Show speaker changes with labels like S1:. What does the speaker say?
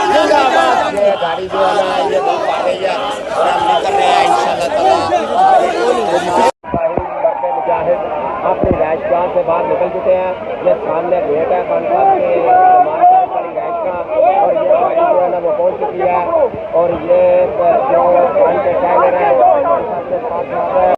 S1: गाड़ी जो है ना ये बहुत आ रही है और हम निकल रहे हैं इंशाल्लाह ताला। अपनी रैशगाह से बाहर निकल चुके हैं। ये सामने गेट है खान साहब के वाली रैश का और ये गाड़ी जो है ना वो पहुंच चुकी है और ये जो खान के टाइगर है